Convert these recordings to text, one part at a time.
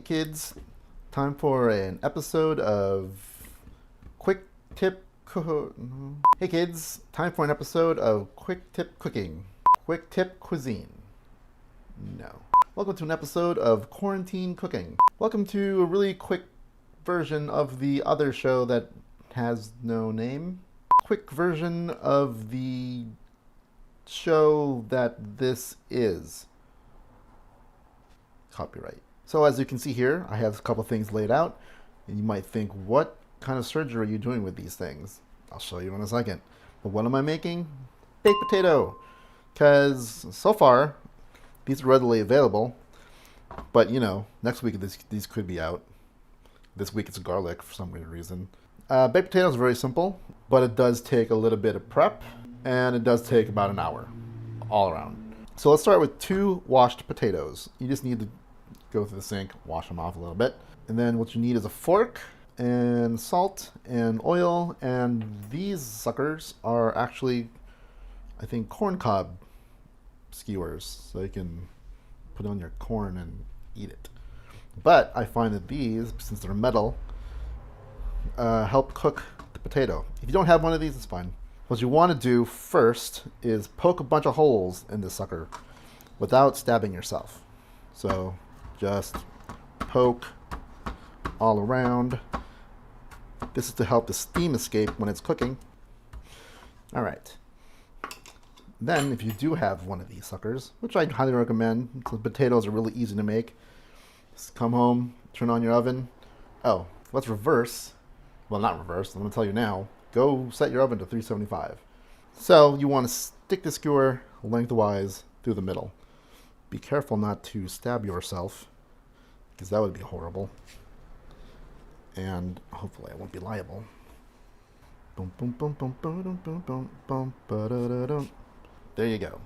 kids, time for an episode of Quick Tip. Hey kids, time for an episode of Quick Tip Cooking. Quick Tip Cuisine. No. Welcome to an episode of Quarantine Cooking. Welcome to a really quick version of the other show that has no name. Quick version of the show that this is. Copyright. So as you can see here, I have a couple things laid out, and you might think, what kind of surgery are you doing with these things? I'll show you in a second. But what am I making? Baked potato. Because so far, these are readily available, but you know, next week these could be out. This week it's garlic for some weird reason. Baked potato is very simple, but it does take a little bit of prep, and it does take about an hour, all around. So let's start with 2 washed potatoes. You just need to go through the sink, wash them off a little bit. And then what you need is a fork and salt and oil. And these suckers are actually, I think, corn cob skewers. So you can put on your corn and eat it. But I find that these, since they're metal, help cook the potato. If you don't have one of these, it's fine. What you want to do first is poke a bunch of holes in this sucker without stabbing yourself. So just poke all around. This is to help the steam escape when it's cooking. All right. Then if you do have one of these suckers, which I highly recommend, because potatoes are really easy to make, just come home, turn on your oven. Oh, let's reverse. Well, not reverse, I'm going to tell you now. Go set your oven to 375. So you want to stick the skewer lengthwise through the middle. Be careful not to stab yourself, because that would be horrible. And hopefully I won't be liable. Boom, boom, boom, boom, boom, boom, boom, boom, boom, ba-da-da-dum. There you go.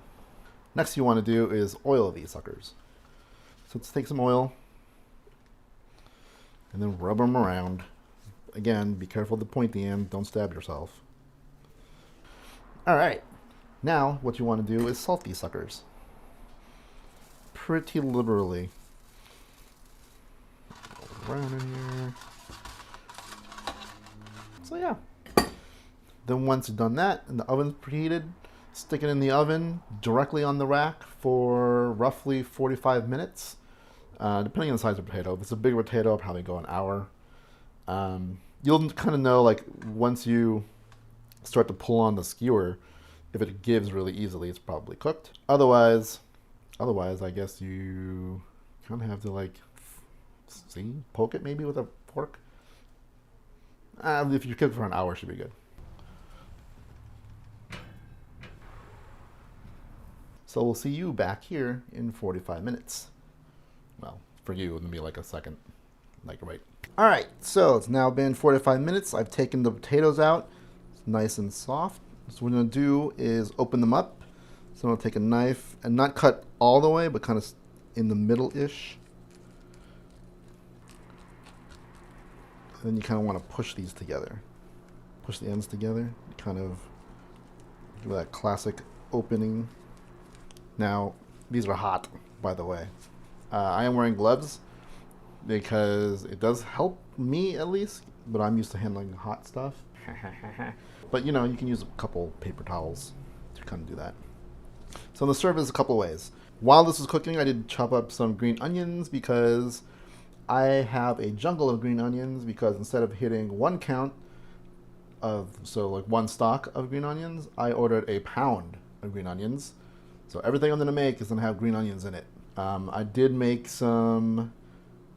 Next you want to do is oil these suckers. So let's take some oil and then rub them around. Again, be careful to point the end. Don't stab yourself. All right. Now what you want to do is salt these suckers. Pretty liberally. Around in here. So yeah. Then once you've done that and the oven's preheated, stick it in the oven directly on the rack for roughly 45 minutes, depending on the size of the potato. If it's a bigger potato, it'll probably go an hour. You'll kind of know, like, once you start to pull on the skewer, if it gives really easily, it's probably cooked. Otherwise, I guess you kind of have to, like, poke it maybe with a fork. If you cook for an hour, it should be good. So we'll see you back here in 45 minutes. Well, for you, it'll be like a second. Like, right. All right, so it's now been 45 minutes. I've taken the potatoes out. It's nice and soft. So what we're going to do is open them up. So I'm going to take a knife and not cut all the way, but kind of in the middle-ish. And then you kind of want to push these together. Push the ends together. Kind of do that classic opening. Now, these are hot, by the way. I am wearing gloves because it does help me, at least, but I'm used to handling hot stuff. But, you know, you can use a couple paper towels to kind of do that. So the serve is a couple ways. While this was cooking, I did chop up some green onions because I have a jungle of green onions, because instead of hitting 1 count of, so like 1 stalk of green onions, I ordered a pound of green onions. So everything I'm going to make is going to have green onions in it. I did make some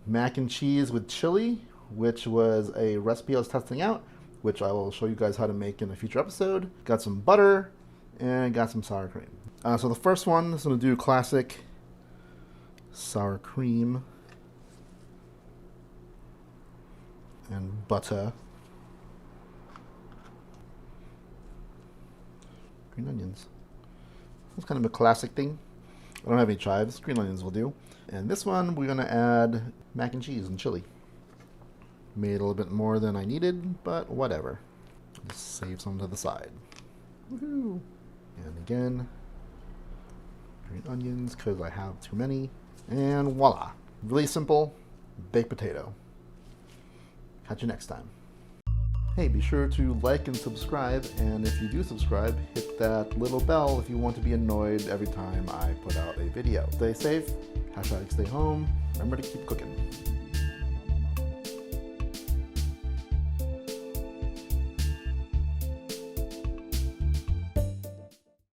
mac and cheese with chili, which was a recipe I was testing out, which I will show you guys how to make in a future episode. Got some butter and got some sour cream. So the first one is going to do classic sour cream and butter. Green onions. It's kind of a classic thing. I don't have any chives. Green onions will do. And this one, we're going to add mac and cheese and chili. Made a little bit more than I needed, but whatever. Just save some to the side. Woohoo! And again, green onions, because I have too many. And voila. Really simple, baked potato. Catch you next time. Hey, be sure to like and subscribe, and if you do subscribe, hit that little bell if you want to be annoyed every time I put out a video. Stay safe, #stay home, remember to keep cooking.